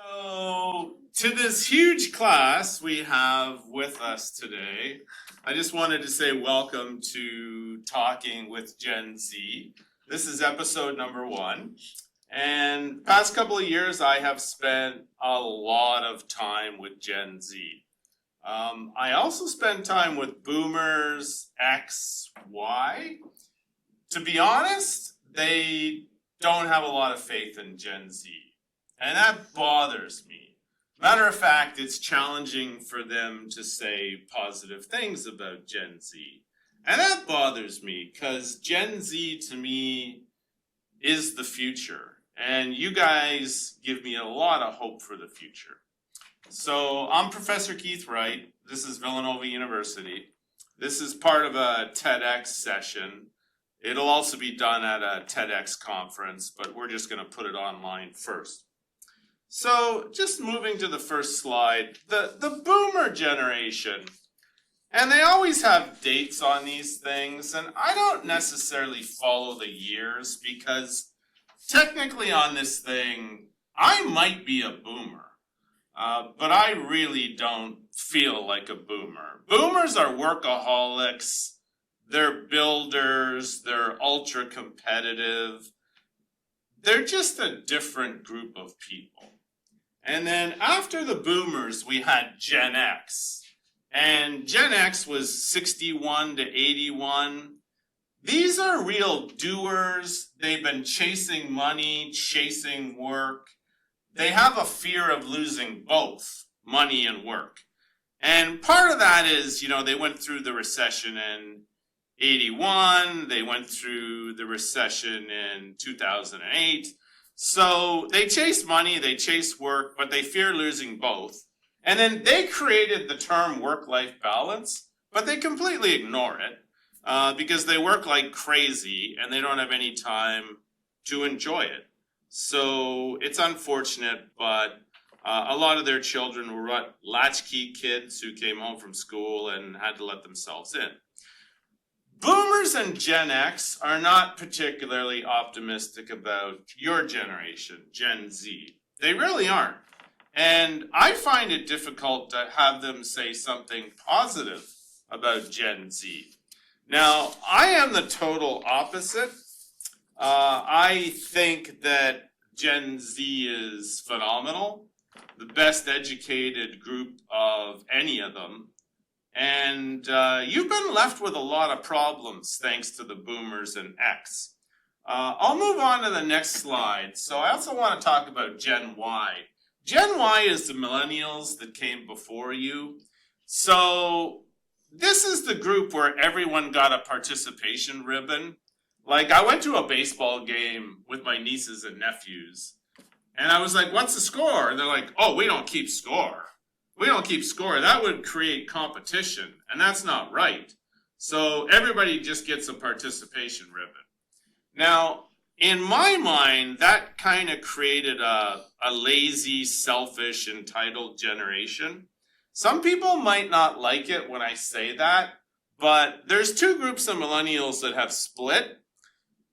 So, to this huge class we have with us today, I just wanted to say welcome to Talking with Gen Z. This is episode number 1. And the past couple of years, I have spent a lot of time with Gen Z. I also spend time with boomers, X, Y. To be honest, they don't have a lot of faith in Gen Z. And that bothers me. Matter of fact, it's challenging for them to say positive things about Gen Z. And that bothers me because Gen Z to me is the future. And you guys give me a lot of hope for the future. So I'm Professor Keith Wright. This is Villanova University. This is part of a TEDx session. It'll also be done at a TEDx conference, but we're just going to put it online first. So just moving to the first slide, the boomer generation, and they always have dates on these things, and I don't necessarily follow the years because technically on this thing, I might be a boomer, but I really don't feel like a boomer. Boomers are workaholics, they're builders, they're ultra competitive, they're just a different group of people. And then after the boomers, we had Gen X. And Gen X was 61 to 81. These are real doers. They've been chasing money, chasing work. They have a fear of losing both money and work. And part of that is, they went through the recession in 81. They went through the recession in 2008. So they chase money, they chase work, but they fear losing both. And then they created the term work-life balance, but they completely ignore it because they work like crazy and they don't have any time to enjoy it. So it's unfortunate, but a lot of their children were latchkey kids who came home from school and had to let themselves in. Boomers and Gen X are not particularly optimistic about your generation, Gen Z. They really aren't. And I find it difficult to have them say something positive about Gen Z. Now, I am the total opposite. I think that Gen Z is phenomenal, the best educated group of any of them. And you've been left with a lot of problems thanks to the boomers and X. I'll move on to the next slide. So I also want to talk about Gen Y. Gen Y is the millennials that came before you. So this is the group where everyone got a participation ribbon. Like I went to a baseball game with my nieces and nephews. And I was like, what's the score? And they're like, oh, we don't keep score. We don't keep score. That would create competition, and that's not right. So everybody just gets a participation ribbon. Now, in my mind, that kind of created a lazy, selfish, entitled generation. Some people might not like it when I say that, but there's two groups of millennials that have split.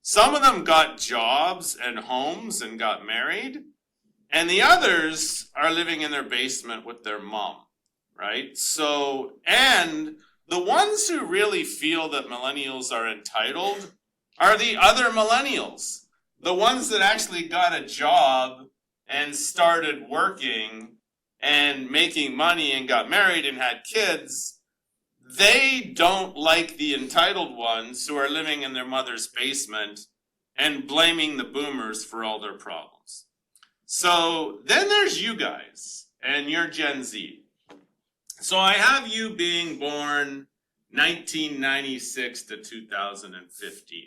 Some of them got jobs and homes and got married. And the others are living in their basement with their mom, right? So, and the ones who really feel that millennials are entitled are the other millennials. The ones that actually got a job and started working and making money and got married and had kids. They don't like the entitled ones who are living in their mother's basement and blaming the boomers for all their problems. So then there's you guys, and you're Gen Z. So I have you being born 1996 to 2015,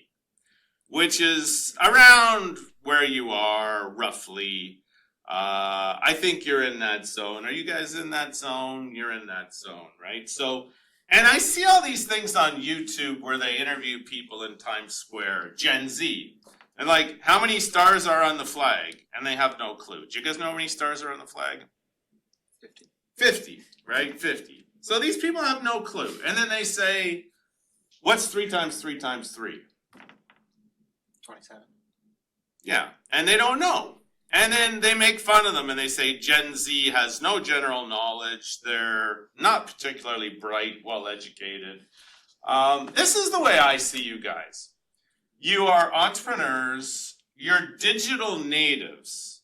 which is around where you are, roughly. I think you're in that zone. Are you guys in that zone? You're in that zone, right? So, and I see all these things on YouTube where they interview people in Times Square, Gen Z. And like, how many stars are on the flag? And they have no clue. Do you guys know how many stars are on the flag? 50. 50, right? 50. So these people have no clue. And then they say, what's 3 times 3 times 3? 27. Yeah, and they don't know. And then they make fun of them and they say Gen Z has no general knowledge. They're not particularly bright, well educated. This is the way I see you guys. You are entrepreneurs. You're digital natives.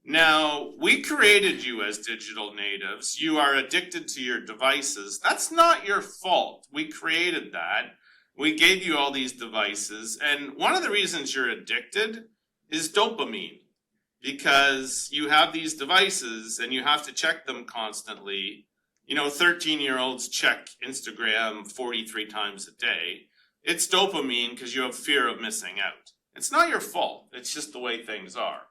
Now, we created you as digital natives. You are addicted to your devices. That's not your fault. We created that. We gave you all these devices. And one of the reasons you're addicted is dopamine. Because you have these devices and you have to check them constantly. 13-year-olds check Instagram 43 times a day. It's dopamine because you have fear of missing out. It's not your fault. It's just the way things are.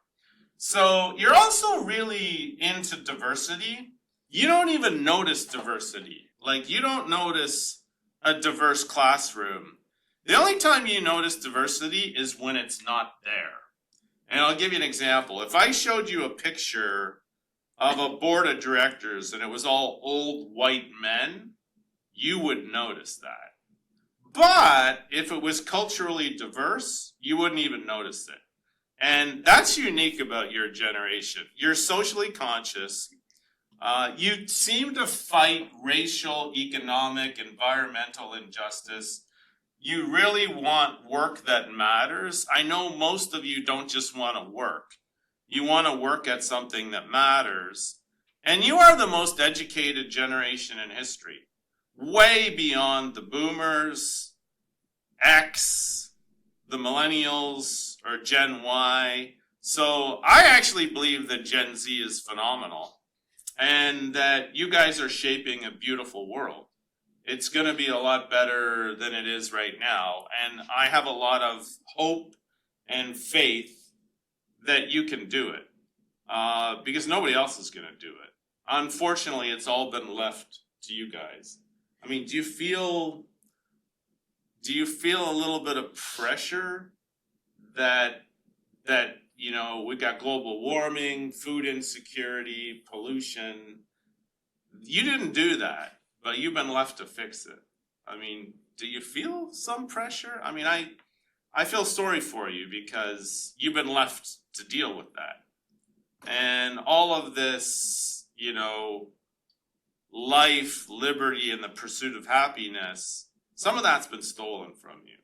So you're also really into diversity. You don't even notice diversity. Like, you don't notice a diverse classroom. The only time you notice diversity is when it's not there. And I'll give you an example. If I showed you a picture of a board of directors and it was all old white men, you would notice that. But if it was culturally diverse, you wouldn't even notice it. And that's unique about your generation. You're socially conscious. You seem to fight racial, economic, environmental injustice. You really want work that matters. I know most of you don't just want to work. You want to work at something that matters. And you are the most educated generation in history. Way beyond the boomers, X, the millennials, or Gen Y. So I actually believe that Gen Z is phenomenal. And that you guys are shaping a beautiful world. It's going to be a lot better than it is right now. And I have a lot of hope and faith that you can do it. Because nobody else is going to do it. Unfortunately, it's all been left to you guys. I mean, do you feel a little bit of pressure that we've got global warming, food insecurity, pollution? You didn't do that. But you've been left to fix it. I mean, do you feel some pressure? I mean, I feel sorry for you because you've been left to deal with that. And all of this, life, liberty, and the pursuit of happiness, some of that's been stolen from you.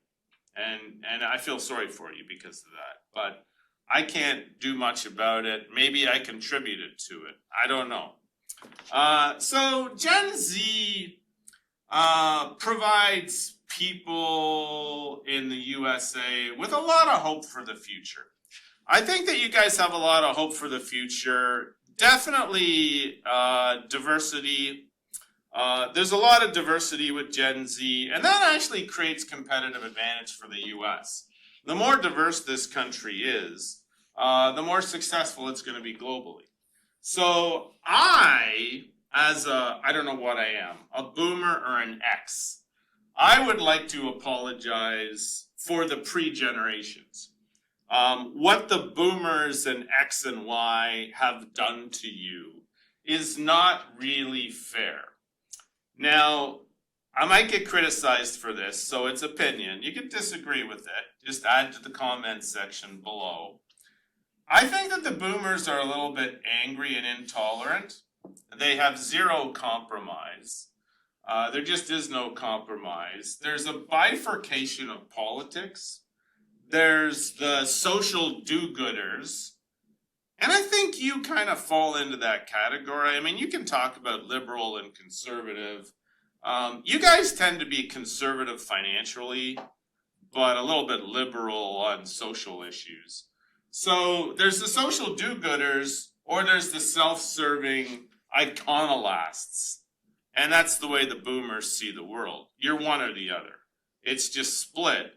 And I feel sorry for you because of that. But I can't do much about it. Maybe I contributed to it. I don't know. So Gen Z provides people in the USA with a lot of hope for the future. I think that you guys have a lot of hope for the future. Definitely diversity. There's a lot of diversity with Gen Z, and that actually creates competitive advantage for the US. The more diverse this country is, the more successful it's going to be globally. So I don't know what I am, a boomer or an X, I would like to apologize for the pre-generations. What the boomers and X and Y have done to you is not really fair. Now, I might get criticized for this, so it's opinion. You can disagree with it. Just add to the comments section below. I think that the boomers are a little bit angry and intolerant. They have zero compromise. There just is no compromise. There's a bifurcation of politics. There's the social do-gooders. And I think you kind of fall into that category. I mean, you can talk about liberal and conservative. You guys tend to be conservative financially, but a little bit liberal on social issues. So there's the social do-gooders, or there's the self-serving iconolasts. And that's the way the boomers see the world. You're one or the other. It's just split.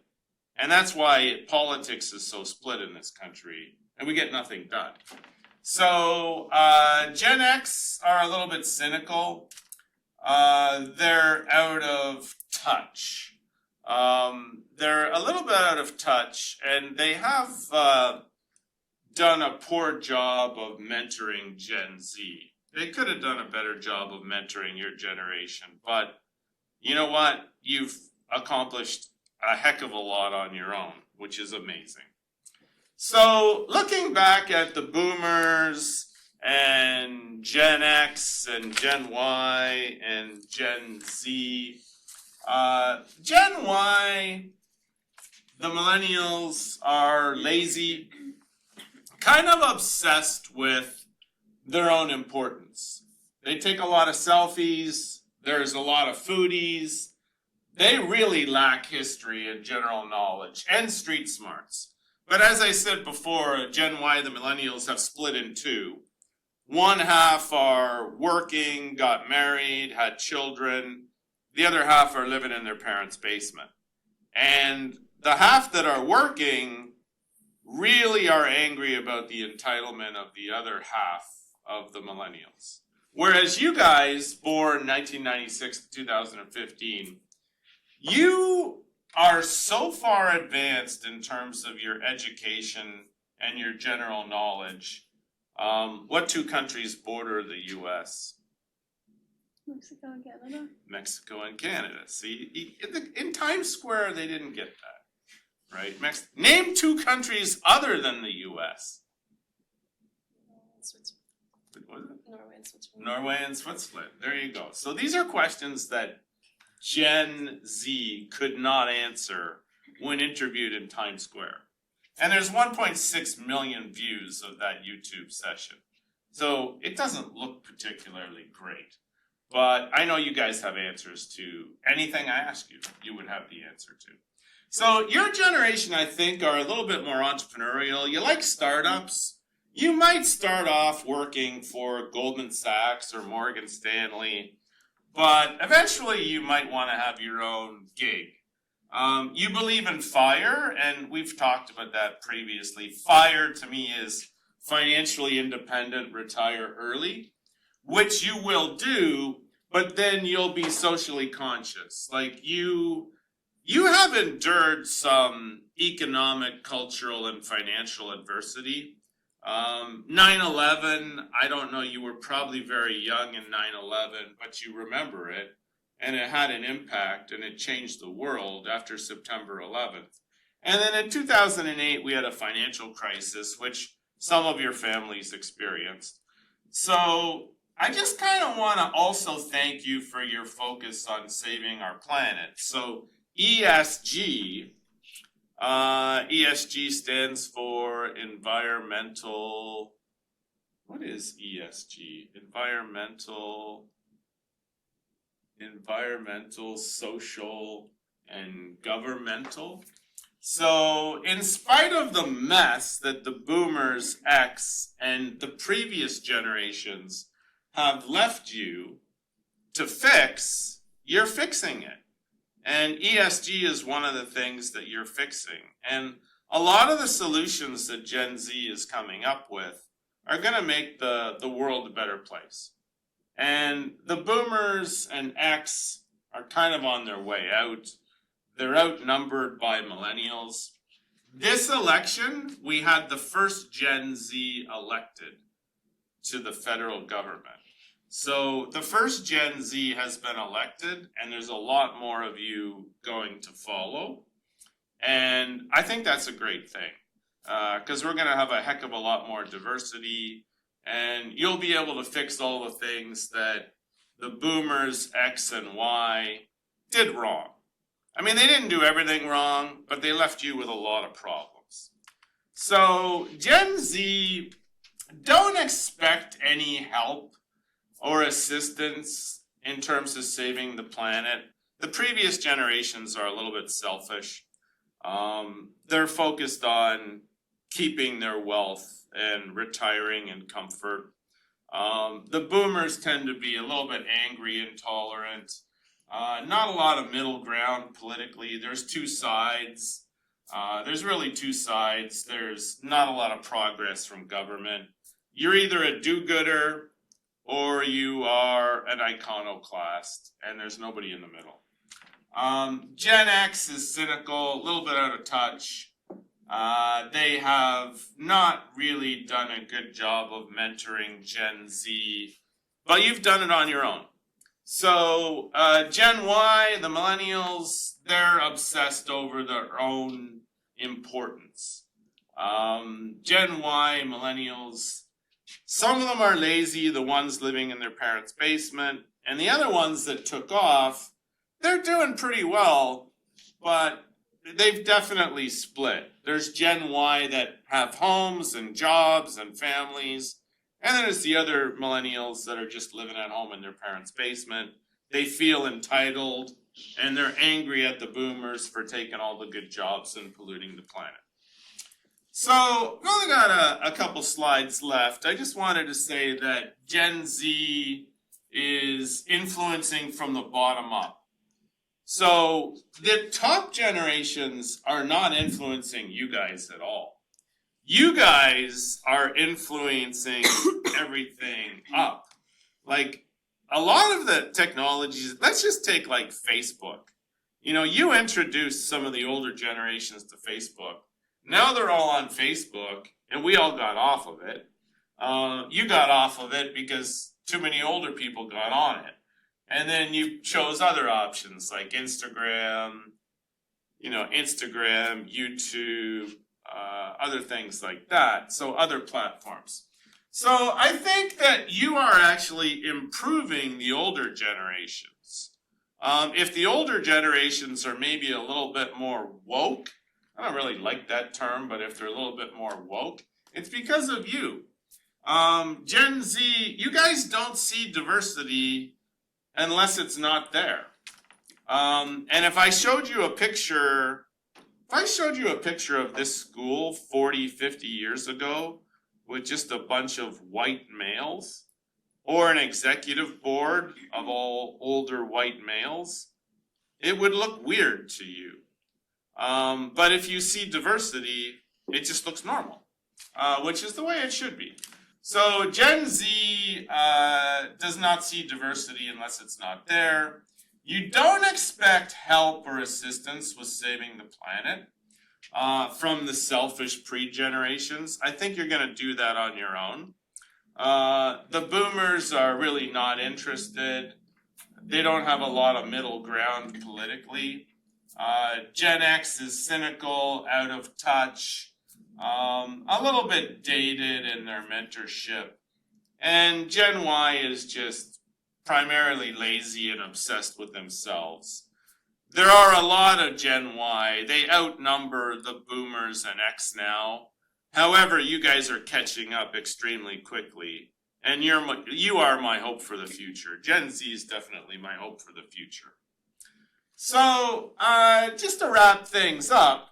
And that's why politics is so split in this country, and we get nothing done. So Gen X are a little bit cynical. They're out of touch. They're a little bit out of touch, and they have done a poor job of mentoring Gen Z. They could have done a better job of mentoring your generation, but you know what? You've accomplished a heck of a lot on your own, which is amazing. So looking back at the boomers and Gen X and Gen Y and Gen Z, Gen Y, the millennials are lazy, kind of obsessed with their own importance. They take a lot of selfies. There's a lot of foodies. They really lack history and general knowledge and street smarts. But as I said before, Gen Y, the millennials, have split in two. One half are working, got married, had children. The other half are living in their parents' basement. And the half that are working really are angry about the entitlement of the other half of the millennials. Whereas you guys, born 1996 to 2015, you are so far advanced in terms of your education and your general knowledge. What two countries border the U.S.? Mexico and Canada. Mexico and Canada. See, in Times Square, they didn't get that, right? Name two countries other than the U.S. What was it? Norway and Switzerland. Norway and Switzerland. There you go. So these are questions that Gen Z could not answer when interviewed in Times Square. And there's 1.6 million views of that YouTube session. So it doesn't look particularly great. But I know you guys have answers to anything I ask you, you would have the answer to. So your generation, I think, are a little bit more entrepreneurial. You like startups. You might start off working for Goldman Sachs or Morgan Stanley, but eventually you might want to have your own gig. You believe in FIRE, and we've talked about that previously. FIRE to me is financially independent, retire early, which you will do, but then you'll be socially conscious. Like you have endured some economic, cultural, and financial adversity. 9/11, I don't know, you were probably very young in 9/11, but you remember it, and it had an impact, and it changed the world after September 11th. And then in 2008, we had a financial crisis, which some of your families experienced. So I just kind of want to also thank you for your focus on saving our planet. So ESG, ESG stands for environmental, what is ESG? Environmental, social, and governmental. So in spite of the mess that the boomers, X, and the previous generations have left you to fix, you're fixing it. And ESG is one of the things that you're fixing. And a lot of the solutions that Gen Z is coming up with are going to make the world a better place. And the boomers and X are kind of on their way out. They're outnumbered by millennials. This election, we had the first Gen Z elected to the federal government. So the first Gen Z has been elected, and there's a lot more of you going to follow. And I think that's a great thing, because we're going to have a heck of a lot more diversity, and you'll be able to fix all the things that the boomers, X and Y, did wrong. I mean, they didn't do everything wrong, but they left you with a lot of problems. So Gen Z, don't expect any help or assistance in terms of saving the planet. The previous generations are a little bit selfish. They're focused on keeping their wealth and retiring in comfort. The boomers tend to be a little bit angry, intolerant. Not a lot of middle ground politically. There's two sides. There's really two sides. There's not a lot of progress from government. You're either a do-gooder or you are an iconoclast, and there's nobody in the middle. Gen X is cynical, a little bit out of touch. They have not really done a good job of mentoring Gen Z, but you've done it on your own. So Gen Y, the millennials, they're obsessed over their own importance. Gen Y, millennials, some of them are lazy, the ones living in their parents' basement, and the other ones that took off, they're doing pretty well, but they've definitely split. There's Gen Y that have homes and jobs and families, and then there's the other millennials that are just living at home in their parents' basement. They feel entitled, and they're angry at the boomers for taking all the good jobs and polluting the planet. So, we've only got a couple slides left. I just wanted to say that Gen Z is influencing from the bottom up. So, the top generations are not influencing you guys at all. You guys are influencing everything up. Like, a lot of the technologies, let's just take like Facebook. You know, you introduced some of the older generations to Facebook. Now they're all on Facebook, and we all got off of it. You got off of it because too many older people got on it. And then you chose other options like Instagram, YouTube, other things like that. So other platforms. So I think that you are actually improving the older generations. If the older generations are maybe a little bit more woke, I don't really like that term, but if they're a little bit more woke, it's because of you. Gen Z, you guys don't see diversity unless it's not there. And if I showed you a picture of this school 40, 50 years ago with just a bunch of white males, or an executive board of all older white males, it would look weird to you. But if you see diversity, it just looks normal, which is the way it should be. So Gen Z does not see diversity unless it's not there. You don't expect help or assistance with saving the planet from the selfish pre-generations. I think you're going to do that on your own. The boomers are really not interested. They don't have a lot of middle ground politically. Gen X is cynical, out of touch, a little bit dated in their mentorship. And Gen Y is just primarily lazy and obsessed with themselves. There are a lot of Gen Y. They outnumber the boomers and X now. However, you guys are catching up extremely quickly. And you are my hope for the future. Gen Z is definitely my hope for the future. So, just to wrap things up,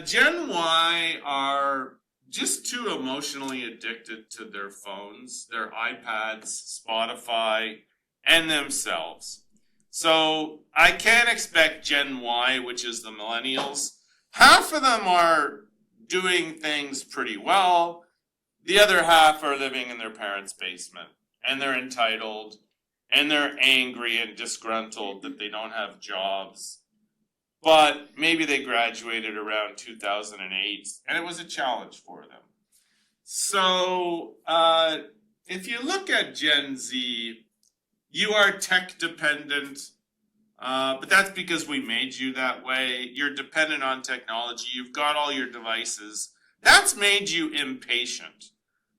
Gen Y are just too emotionally addicted to their phones, their iPads, Spotify, and themselves. So, I can't expect Gen Y, which is the millennials. Half of them are doing things pretty well. The other half are living in their parents' basement, and they're entitled, and they're angry and disgruntled that they don't have jobs. But maybe they graduated around 2008, and it was a challenge for them. So, if you look at Gen Z, you are tech dependent, but that's because we made you that way. You're dependent on technology. You've got all your devices. That's made you impatient.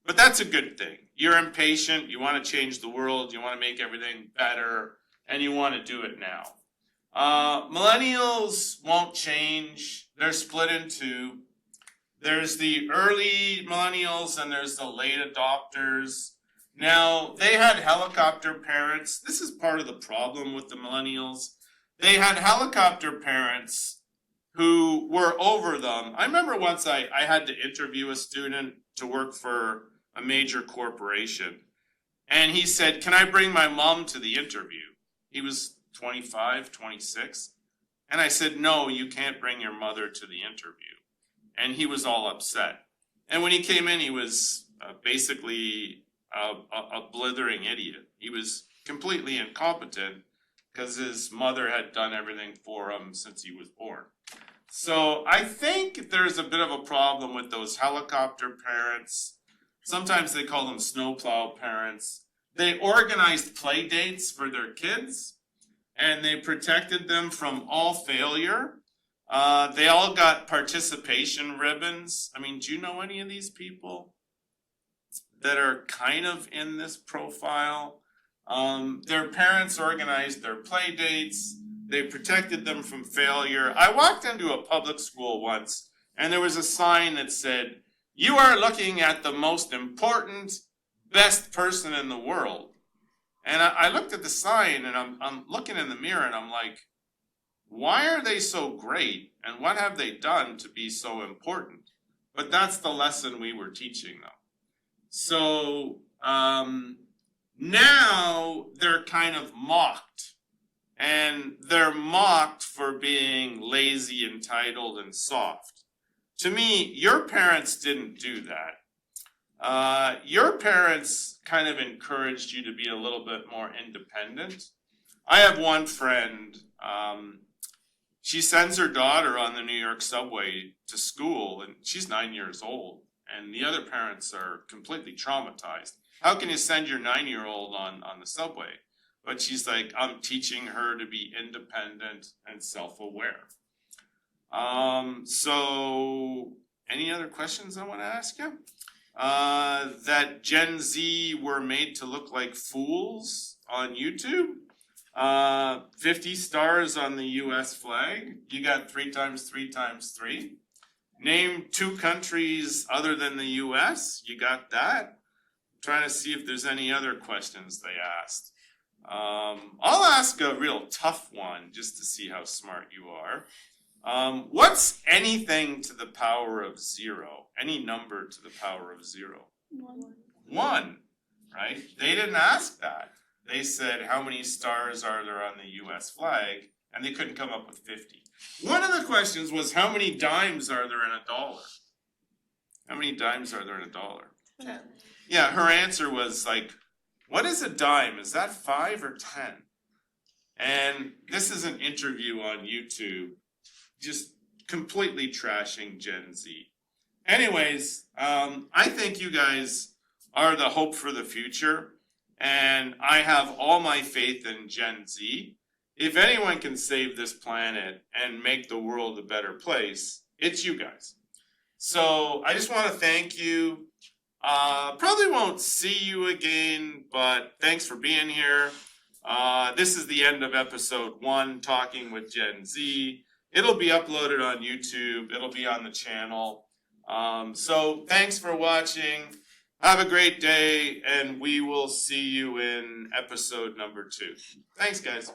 But that's a good thing. You're impatient, you want to change the world, you want to make everything better, and you want to do it now. Millennials won't change. They're split in two. There's the early millennials and there's the late adopters. Now, they had helicopter parents. This is part of the problem with the millennials. They had helicopter parents who were over them. I remember once I had to interview a student to work for a major corporation. And he said, "Can I bring my mom to the interview?" He was 25, 26. And I said, "No, you can't bring your mother to the interview." And he was all upset. And when he came in, he was basically a blithering idiot. He was completely incompetent because his mother had done everything for him since he was born. So I think there's a bit of a problem with those helicopter parents. Sometimes they call them snowplow parents. They organized play dates for their kids, and they protected them from all failure. They all got participation ribbons. I mean, do you know any of these people that are kind of in this profile? Their parents organized their play dates. They protected them from failure. I walked into a public school once, and there was a sign that said, "You are looking at the most important, best person in the world." And I looked at the sign, and I'm looking in the mirror, and I'm like, why are they so great? And what have they done to be so important? But that's the lesson we were teaching them. So now they're kind of mocked. And they're mocked for being lazy, entitled, and soft. To me, your parents didn't do that. Your parents kind of encouraged you to be a little bit more independent. I have one friend, she sends her daughter on the New York subway to school, and she's 9 years old, and the other parents are completely traumatized. How can you send your 9-year-old on the subway? But she's like, I'm teaching her to be independent and self-aware. So, any other questions I want to ask you? That Gen Z were made to look like fools on YouTube. 50 stars on the US flag. You got 3 times 3 times 3. Name 2 countries other than the US. You got that. I'm trying to see if there's any other questions they asked. I'll ask a real tough one just to see how smart you are. What's anything to the power of 0? Any number to the power of 0? 1, right? They didn't ask that. They said, how many stars are there on the US flag? And they couldn't come up with 50. One of the questions was, how many dimes are there in a dollar? How many dimes are there in a dollar? 10. Yeah, her answer was like, what is a dime? Is that 5 or 10? And this is an interview on YouTube, just completely trashing Gen Z. Anyways, I think you guys are the hope for the future. And I have all my faith in Gen Z. If anyone can save this planet and make the world a better place, it's you guys. So I just want to thank you. Probably won't see you again, but thanks for being here. This is the end of episode 1, Talking with Gen Z. It'll be uploaded on YouTube. It'll be on the channel. So thanks for watching. Have a great day, and we will see you in episode number 2. Thanks, guys.